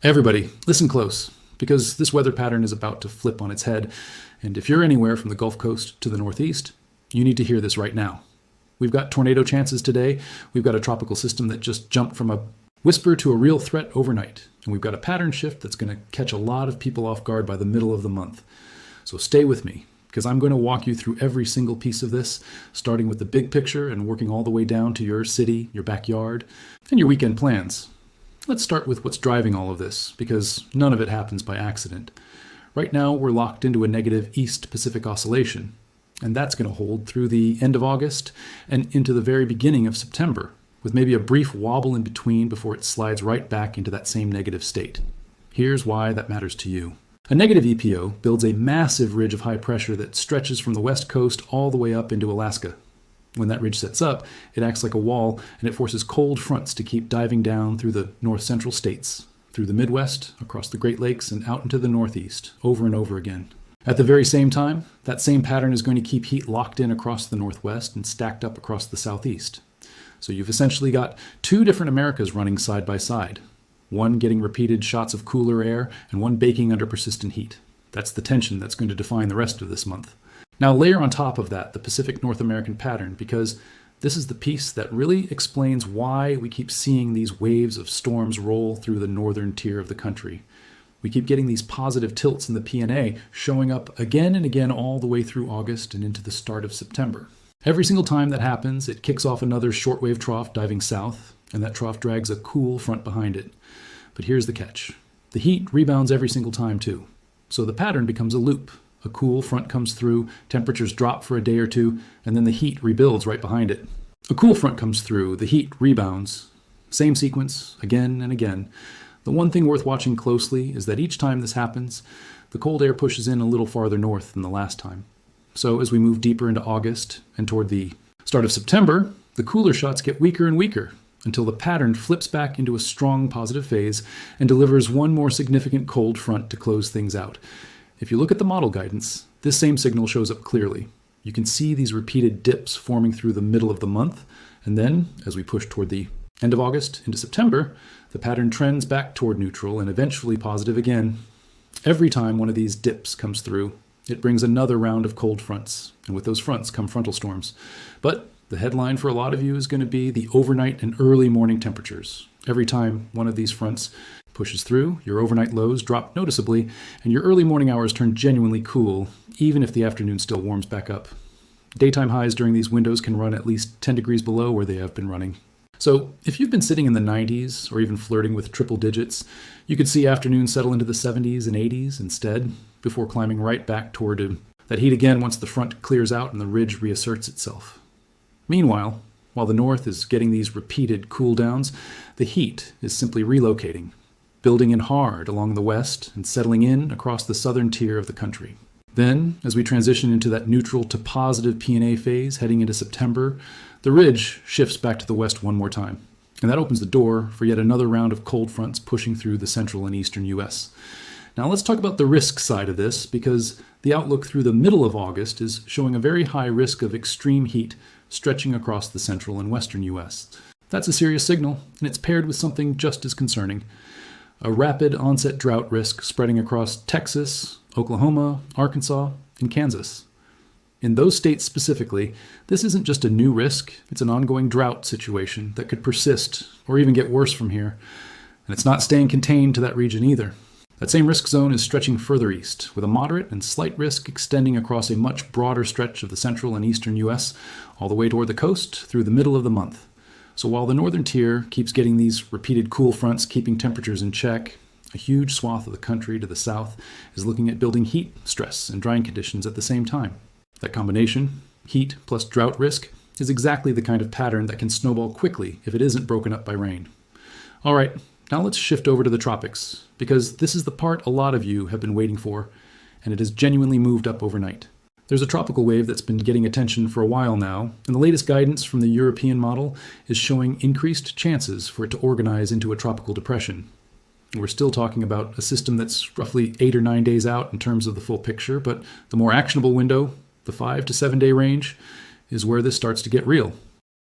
Everybody, listen close, because this weather pattern is about to flip on its head, and if you're anywhere from the Gulf Coast to the Northeast, you need to hear this right now. We've got tornado chances today. We've got a tropical system that just jumped from a whisper to a real threat overnight, and we've got a pattern shift that's going to catch a lot of people off guard by the middle of the month. So stay with me, because I'm going to walk you through every single piece of this, starting with the big picture and working all the way down to your city, your backyard, and your weekend plans. Let's start with what's driving all of this, because none of it happens by accident. Right now, we're locked into a negative East Pacific oscillation, and that's going to hold through the end of August and into the very beginning of September, with maybe a brief wobble in between before it slides right back into that same negative state. Here's why that matters to you. A negative EPO builds a massive ridge of high pressure that stretches from the west coast all the way up into Alaska. When that ridge sets up, it acts like a wall, and it forces cold fronts to keep diving down through the north-central states, through the Midwest, across the Great Lakes, and out into the Northeast, over and over again. At the very same time, that same pattern is going to keep heat locked in across the Northwest and stacked up across the Southeast. So you've essentially got two different Americas running side by side, one getting repeated shots of cooler air and one baking under persistent heat. That's the tension that's going to define the rest of this month. Now layer on top of that the Pacific North American pattern, because this is the piece that really explains why we keep seeing these waves of storms roll through the northern tier of the country. We keep getting these positive tilts in the PNA showing up again and again all the way through August and into the start of September. Every single time that happens, it kicks off another shortwave trough diving south, and that trough drags a cool front behind it. But here's the catch. The heat rebounds every single time too. So the pattern becomes a loop. A cool front comes through, temperatures drop for a day or two, and then the heat rebuilds right behind it. A cool front comes through, the heat rebounds. Same sequence, again and again. The one thing worth watching closely is that each time this happens, the cold air pushes in a little farther north than the last time. So as we move deeper into August and toward the start of September, the cooler shots get weaker and weaker until the pattern flips back into a strong positive phase and delivers one more significant cold front to close things out. If you look at the model guidance, this same signal shows up clearly. You can see these repeated dips forming through the middle of the month, and then, as we push toward the end of August into September, the pattern trends back toward neutral and eventually positive again. Every time one of these dips comes through, it brings another round of cold fronts, and with those fronts come frontal storms. But the headline for a lot of you is going to be the overnight and early morning temperatures. Every time one of these fronts pushes through, your overnight lows drop noticeably, and your early morning hours turn genuinely cool, even if the afternoon still warms back up. Daytime highs during these windows can run at least 10 degrees below where they have been running. So if you've been sitting in the 90s or even flirting with triple digits, you could see afternoons settle into the 70s and 80s instead, before climbing right back toward that heat again once the front clears out and the ridge reasserts itself. Meanwhile, while the north is getting these repeated cool downs, the heat is simply relocating, building in hard along the west and settling in across the southern tier of the country. Then, as we transition into that neutral to positive PNA phase heading into September, the ridge shifts back to the west one more time. And that opens the door for yet another round of cold fronts pushing through the central and eastern U.S. Now let's talk about the risk side of this, because the outlook through the middle of August is showing a very high risk of extreme heat stretching across the central and western U.S. That's a serious signal, and it's paired with something just as concerning. A rapid onset drought risk spreading across Texas, Oklahoma, Arkansas, and Kansas. In those states specifically, this isn't just a new risk, it's an ongoing drought situation that could persist or even get worse from here. And it's not staying contained to that region either. That same risk zone is stretching further east, with a moderate and slight risk extending across a much broader stretch of the central and eastern U.S., all the way toward the coast through the middle of the month. So while the northern tier keeps getting these repeated cool fronts keeping temperatures in check, a huge swath of the country to the south is looking at building heat stress and drying conditions at the same time. That combination, heat plus drought risk, is exactly the kind of pattern that can snowball quickly if it isn't broken up by rain. All right, now let's shift over to the tropics, because this is the part a lot of you have been waiting for, and it has genuinely moved up overnight. There's a tropical wave that's been getting attention for a while now, and the latest guidance from the European model is showing increased chances for it to organize into a tropical depression. We're still talking about a system that's roughly 8 or 9 days out in terms of the full picture, but the more actionable window, the 5 to 7 day range, is where this starts to get real.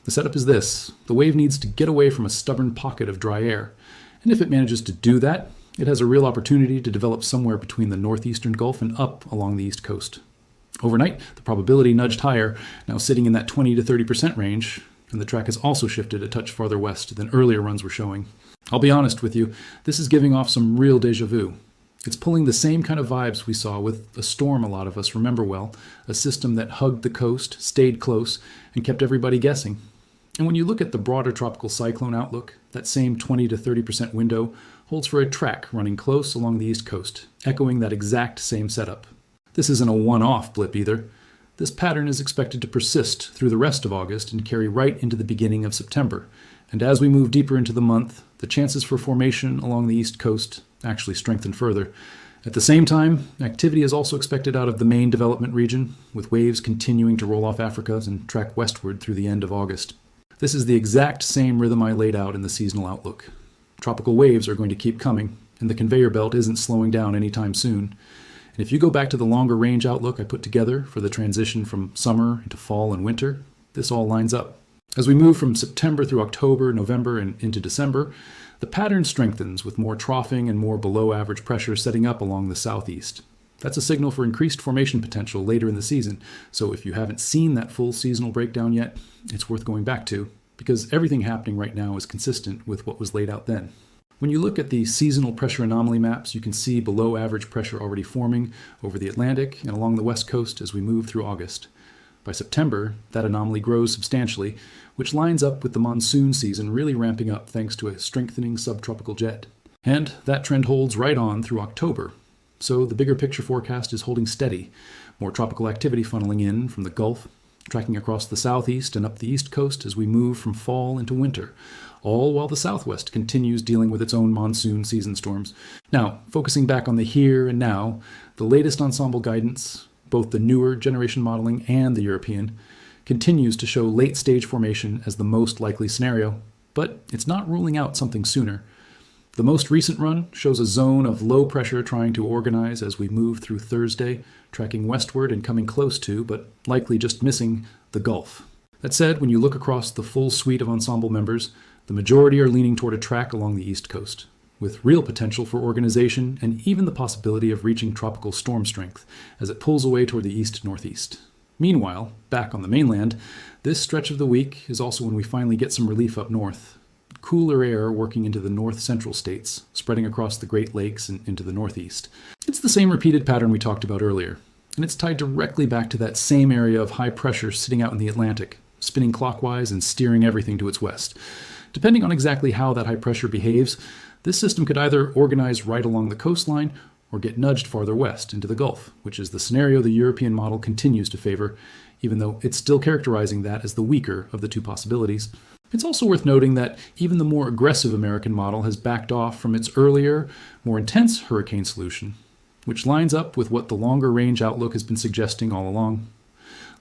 The setup is this. The wave needs to get away from a stubborn pocket of dry air, and if it manages to do that, It has a real opportunity to develop somewhere between the northeastern Gulf and up along the east coast. Overnight, the probability nudged higher, now sitting in that 20 to 30% range, and the track has also shifted a touch farther west than earlier runs were showing. I'll be honest with you, this is giving off some real deja vu. It's pulling the same kind of vibes we saw with a storm a lot of us remember well, a system that hugged the coast, stayed close, and kept everybody guessing. And when you look at the broader tropical cyclone outlook, that same 20 to 30% window holds for a track running close along the east coast, echoing that exact same setup. This isn't a one-off blip either. This pattern is expected to persist through the rest of August and carry right into the beginning of September. And as we move deeper into the month, the chances for formation along the east coast actually strengthen further. At the same time, activity is also expected out of the main development region, with waves continuing to roll off Africa and track westward through the end of August. This is the exact same rhythm I laid out in the seasonal outlook. Tropical waves are going to keep coming, and the conveyor belt isn't slowing down anytime soon. And if you go back to the longer range outlook I put together for the transition from summer into fall and winter, this all lines up. As we move from September through October, November, and into December, the pattern strengthens with more troughing and more below average pressure setting up along the southeast. That's a signal for increased formation potential later in the season, so if you haven't seen that full seasonal breakdown yet, it's worth going back to, because everything happening right now is consistent with what was laid out then. When you look at the seasonal pressure anomaly maps, you can see below average pressure already forming over the Atlantic and along the west coast as we move through August. By September, that anomaly grows substantially, which lines up with the monsoon season really ramping up thanks to a strengthening subtropical jet. And that trend holds right on through October. So the bigger picture forecast is holding steady, more tropical activity funneling in from the Gulf, tracking across the southeast and up the east coast as we move from fall into winter, all while the southwest continues dealing with its own monsoon season storms. Now, focusing back on the here and now, the latest ensemble guidance, both the newer generation modeling and the European, continues to show late-stage formation as the most likely scenario, but it's not ruling out something sooner. The most recent run shows a zone of low pressure trying to organize as we move through Thursday, tracking westward and coming close to, but likely just missing, the Gulf. That said, when you look across the full suite of ensemble members, the majority are leaning toward a track along the east coast, with real potential for organization and even the possibility of reaching tropical storm strength as it pulls away toward the east-northeast. Meanwhile, back on the mainland, this stretch of the week is also when we finally get some relief up north. Cooler air working into the north-central states, spreading across the Great Lakes and into the northeast. It's the same repeated pattern we talked about earlier, and it's tied directly back to that same area of high pressure sitting out in the Atlantic, spinning clockwise and steering everything to its west. Depending on exactly how that high pressure behaves, this system could either organize right along the coastline or get nudged farther west into the Gulf, which is the scenario the European model continues to favor, even though it's still characterizing that as the weaker of the two possibilities. It's also worth noting that even the more aggressive American model has backed off from its earlier, more intense hurricane solution, which lines up with what the longer range outlook has been suggesting all along.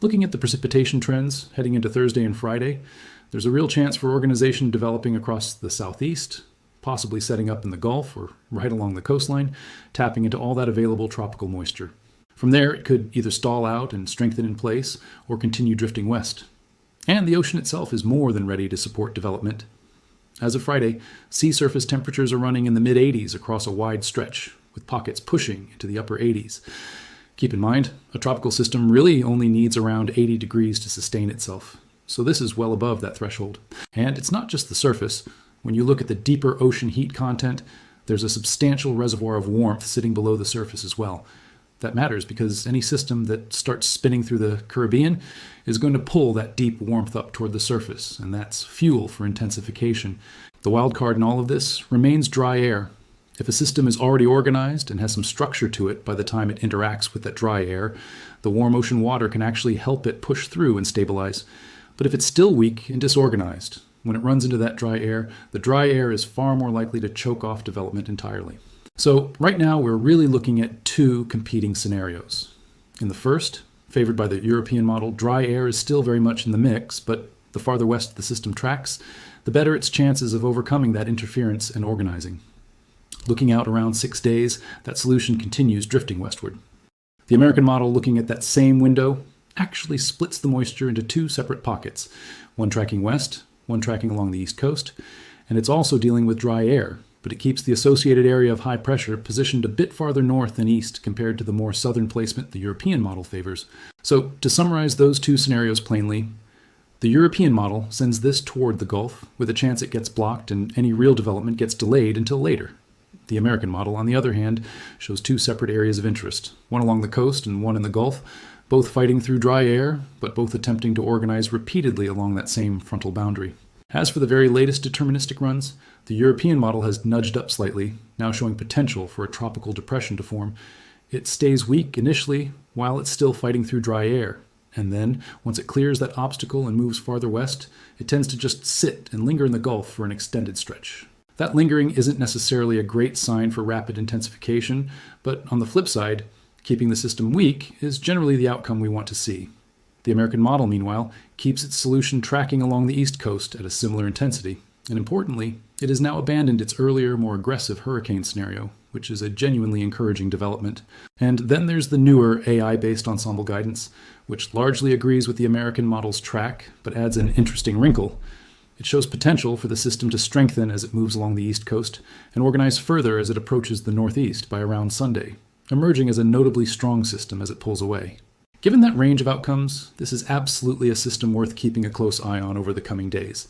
Looking at the precipitation trends heading into Thursday and Friday, there's a real chance for organization developing across the southeast, possibly setting up in the Gulf or right along the coastline, tapping into all that available tropical moisture. From there, it could either stall out and strengthen in place or continue drifting west. And the ocean itself is more than ready to support development. As of Friday, sea surface temperatures are running in the mid-80s across a wide stretch, with pockets pushing into the upper 80s. Keep in mind, a tropical system really only needs around 80 degrees to sustain itself, so this is well above that threshold. And it's not just the surface. When you look at the deeper ocean heat content, there's a substantial reservoir of warmth sitting below the surface as well. That matters because any system that starts spinning through the Caribbean is going to pull that deep warmth up toward the surface, and that's fuel for intensification. The wild card in all of this remains dry air. If a system is already organized and has some structure to it by the time it interacts with that dry air, the warm ocean water can actually help it push through and stabilize. But if it's still weak and disorganized, when it runs into that dry air, the dry air is far more likely to choke off development entirely. So right now we're really looking at two competing scenarios. In the first, favored by the European model, dry air is still very much in the mix, but the farther west the system tracks, the better its chances of overcoming that interference and organizing. Looking out around 6 days, that solution continues drifting westward. The American model, looking at that same window, actually splits the moisture into two separate pockets, one tracking west, one tracking along the east coast, and it's also dealing with dry air, but it keeps the associated area of high pressure positioned a bit farther north and east compared to the more southern placement the European model favors. So, to summarize those two scenarios plainly, the European model sends this toward the Gulf, with a chance it gets blocked and any real development gets delayed until later. The American model, on the other hand, shows two separate areas of interest, one along the coast and one in the Gulf, both fighting through dry air, but both attempting to organize repeatedly along that same frontal boundary. As for the very latest deterministic runs, the European model has nudged up slightly, now showing potential for a tropical depression to form. It stays weak initially while it's still fighting through dry air, and then, once it clears that obstacle and moves farther west, it tends to just sit and linger in the Gulf for an extended stretch. That lingering isn't necessarily a great sign for rapid intensification, but on the flip side, keeping the system weak is generally the outcome we want to see. The American model, meanwhile, keeps its solution tracking along the east coast at a similar intensity, and importantly, it has now abandoned its earlier, more aggressive hurricane scenario, which is a genuinely encouraging development. And then there's the newer AI-based ensemble guidance, which largely agrees with the American model's track, but adds an interesting wrinkle. It shows potential for the system to strengthen as it moves along the east coast, and organize further as it approaches the northeast by around Sunday, emerging as a notably strong system as it pulls away. Given that range of outcomes, this is absolutely a system worth keeping a close eye on over the coming days.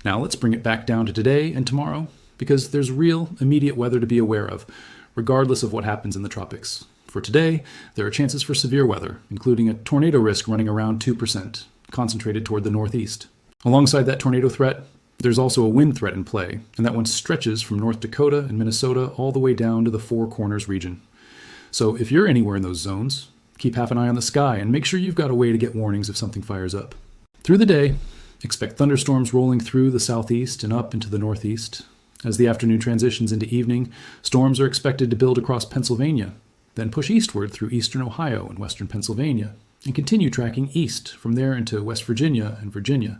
Now let's bring it back down to today and tomorrow, because there's real, immediate weather to be aware of, regardless of what happens in the tropics. For today, there are chances for severe weather, including a tornado risk running around 2%, concentrated toward the northeast. Alongside that tornado threat, there's also a wind threat in play, and that one stretches from North Dakota and Minnesota all the way down to the Four Corners region. So if you're anywhere in those zones, keep half an eye on the sky and make sure you've got a way to get warnings if something fires up. Through the day, expect thunderstorms rolling through the southeast and up into the northeast. As the afternoon transitions into evening, storms are expected to build across Pennsylvania, then push eastward through eastern Ohio and western Pennsylvania, and continue tracking east from there into West Virginia and Virginia.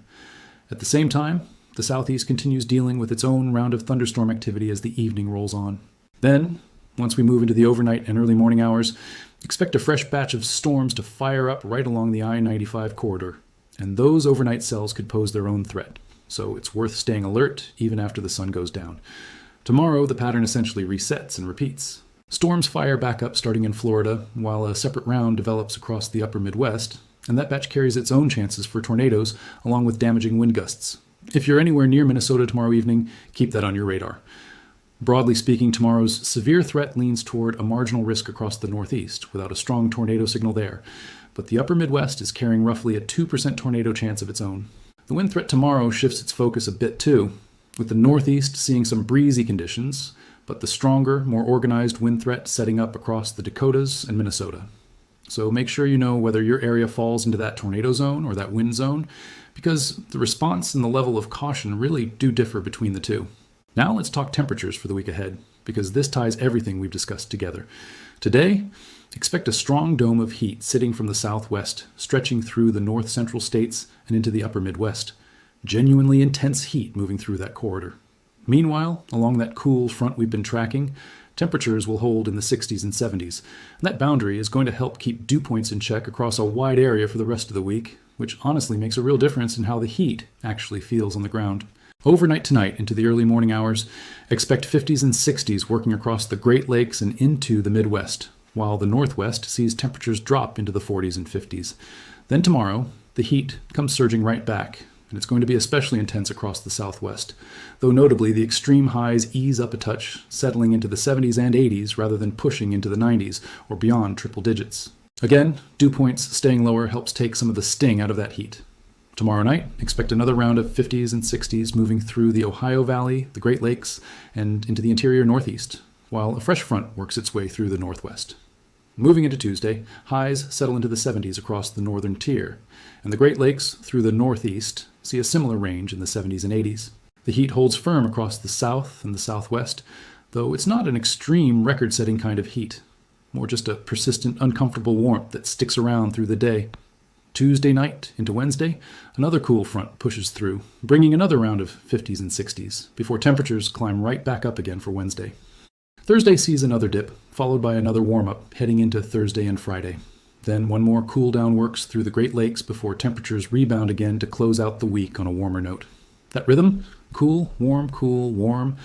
At the same time, the southeast continues dealing with its own round of thunderstorm activity as the evening rolls on. Then, once we move into the overnight and early morning hours, expect a fresh batch of storms to fire up right along the I-95 corridor, and those overnight cells could pose their own threat, so it's worth staying alert even after the sun goes down. Tomorrow, the pattern essentially resets and repeats. Storms fire back up starting in Florida, while a separate round develops across the upper Midwest, and that batch carries its own chances for tornadoes, along with damaging wind gusts. If you're anywhere near Minnesota tomorrow evening, keep that on your radar. Broadly speaking, tomorrow's severe threat leans toward a marginal risk across the northeast, without a strong tornado signal there. But the upper Midwest is carrying roughly a 2% tornado chance of its own. The wind threat tomorrow shifts its focus a bit too, with the northeast seeing some breezy conditions, but the stronger, more organized wind threat setting up across the Dakotas and Minnesota. So make sure you know whether your area falls into that tornado zone or that wind zone, because the response and the level of caution really do differ between the two. Now let's talk temperatures for the week ahead, because this ties everything we've discussed together. Today, expect a strong dome of heat sitting from the southwest, stretching through the north-central states and into the upper Midwest. Genuinely intense heat moving through that corridor. Meanwhile, along that cool front we've been tracking, temperatures will hold in the 60s and 70s. And that boundary is going to help keep dew points in check across a wide area for the rest of the week, which honestly makes a real difference in how the heat actually feels on the ground. Overnight tonight into the early morning hours, expect 50s and 60s working across the Great Lakes and into the Midwest, while the Northwest sees temperatures drop into the 40s and 50s. Then tomorrow, the heat comes surging right back, and it's going to be especially intense across the Southwest, though notably the extreme highs ease up a touch, settling into the 70s and 80s rather than pushing into the 90s or beyond triple digits. Again, dew points staying lower helps take some of the sting out of that heat. Tomorrow night, expect another round of 50s and 60s moving through the Ohio Valley, the Great Lakes, and into the interior Northeast, while a fresh front works its way through the Northwest. Moving into Tuesday, highs settle into the 70s across the northern tier, and the Great Lakes through the Northeast see a similar range in the 70s and 80s. The heat holds firm across the South and the Southwest, though it's not an extreme record-setting kind of heat, more just a persistent, uncomfortable warmth that sticks around through the day. Tuesday night into Wednesday, another cool front pushes through, bringing another round of 50s and 60s, before temperatures climb right back up again for Wednesday. Thursday sees another dip, followed by another warm-up heading into Thursday and Friday. Then one more cool down works through the Great Lakes before temperatures rebound again to close out the week on a warmer note. That rhythm, cool, warm,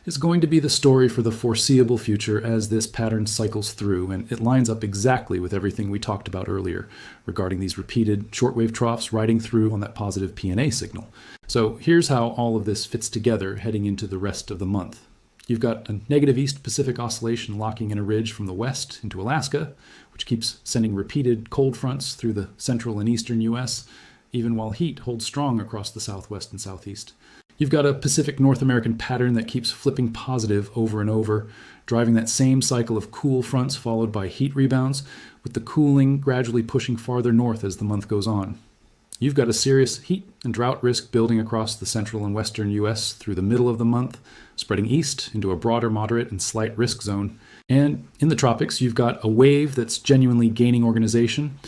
is going to be the story for the foreseeable future as this pattern cycles through, and it lines up exactly with everything we talked about earlier regarding these repeated shortwave troughs riding through on that positive PNA signal. So here's how all of this fits together heading into the rest of the month. You've got a negative East Pacific oscillation locking in a ridge from the west into Alaska, which keeps sending repeated cold fronts through the central and eastern U.S., even while heat holds strong across the southwest and southeast. You've got a Pacific North American pattern that keeps flipping positive over and over, driving that same cycle of cool fronts followed by heat rebounds, with the cooling gradually pushing farther north as the month goes on. You've got a serious heat and drought risk building across the central and western U.S. through the middle of the month, spreading east into a broader moderate and slight risk zone. And in the tropics, you've got a wave that's genuinely gaining organization,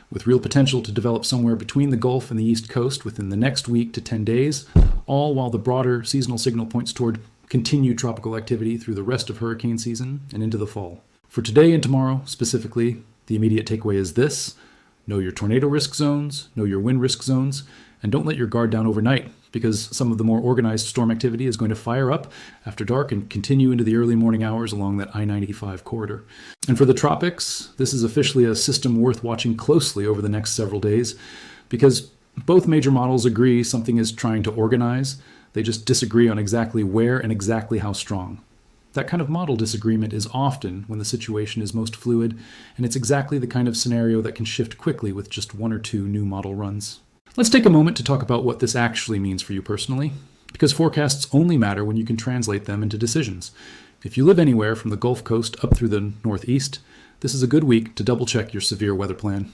with real potential to develop somewhere between the Gulf and the East Coast within the next week to 10 days, all while the broader seasonal signal points toward continued tropical activity through the rest of hurricane season and into the fall. For today and tomorrow, specifically, the immediate takeaway is this: know your tornado risk zones, know your wind risk zones, and don't let your guard down overnight, because some of the more organized storm activity is going to fire up after dark and continue into the early morning hours along that I-95 corridor. And for the tropics, this is officially a system worth watching closely over the next several days, because both major models agree something is trying to organize. They just disagree on exactly where and exactly how strong. That kind of model disagreement is often when the situation is most fluid, and it's exactly the kind of scenario that can shift quickly with just one or two new model runs. Let's take a moment to talk about what this actually means for you personally, because forecasts only matter when you can translate them into decisions. If you live anywhere from the Gulf Coast up through the Northeast, this is a good week to double-check your severe weather plan.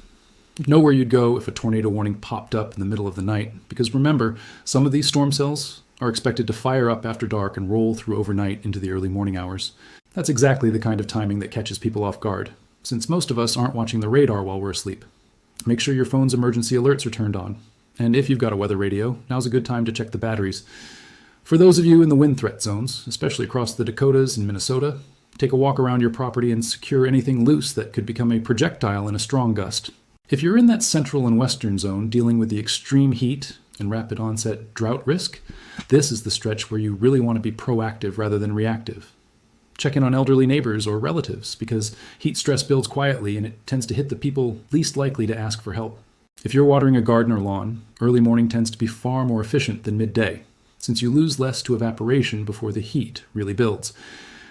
Know where you'd go if a tornado warning popped up in the middle of the night, because remember, some of these storm cells are expected to fire up after dark and roll through overnight into the early morning hours. That's exactly the kind of timing that catches people off guard, since most of us aren't watching the radar while we're asleep. Make sure your phone's emergency alerts are turned on. And if you've got a weather radio, now's a good time to check the batteries. For those of you in the wind threat zones, especially across the Dakotas and Minnesota, take a walk around your property and secure anything loose that could become a projectile in a strong gust. If you're in that central and western zone dealing with the extreme heat and rapid onset drought risk, this is the stretch where you really want to be proactive rather than reactive. Check in on elderly neighbors or relatives, because heat stress builds quietly and it tends to hit the people least likely to ask for help. If you're watering a garden or lawn, early morning tends to be far more efficient than midday, since you lose less to evaporation before the heat really builds.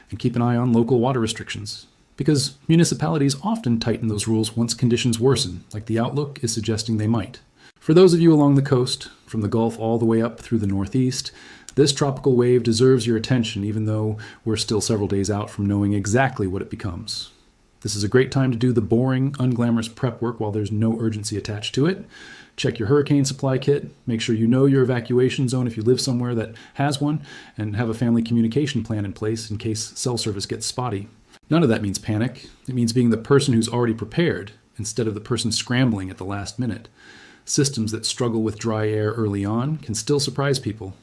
And keep an eye on local water restrictions, because municipalities often tighten those rules once conditions worsen, like the outlook is suggesting they might. For those of you along the coast, from the Gulf all the way up through the Northeast, this tropical wave deserves your attention, even though we're still several days out from knowing exactly what it becomes. This is a great time to do the boring, unglamorous prep work while there's no urgency attached to it. Check your hurricane supply kit, make sure you know your evacuation zone if you live somewhere that has one, and have a family communication plan in place in case cell service gets spotty. None of that means panic. It means being the person who's already prepared instead of the person scrambling at the last minute. Systems that struggle with dry air early on can still surprise people.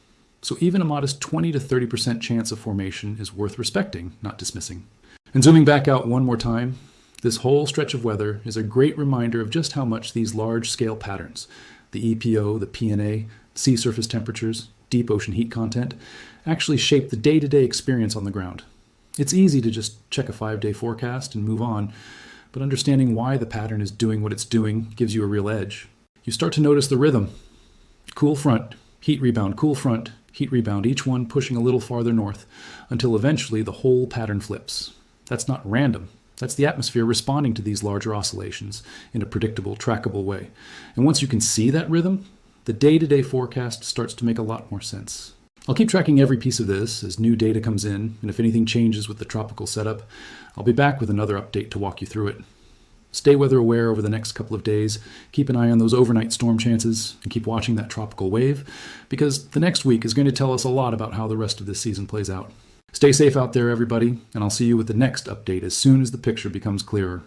So even a modest 20 to 30% chance of formation is worth respecting, not dismissing. And zooming back out one more time, this whole stretch of weather is a great reminder of just how much these large-scale patterns, the EPO, the PNA, sea surface temperatures, deep ocean heat content, actually shape the day-to-day experience on the ground. It's easy to just check a 5-day forecast and move on, but understanding why the pattern is doing what it's doing gives you a real edge. You start to notice the rhythm. Cool front, heat rebound, cool front, heat rebound, each one pushing a little farther north, until eventually the whole pattern flips. That's not random. That's the atmosphere responding to these larger oscillations in a predictable, trackable way. And once you can see that rhythm, the day-to-day forecast starts to make a lot more sense. I'll keep tracking every piece of this as new data comes in, and if anything changes with the tropical setup, I'll be back with another update to walk you through it. Stay weather aware over the next couple of days, keep an eye on those overnight storm chances, and keep watching that tropical wave, because the next week is going to tell us a lot about how the rest of this season plays out. Stay safe out there, everybody, and I'll see you with the next update as soon as the picture becomes clearer.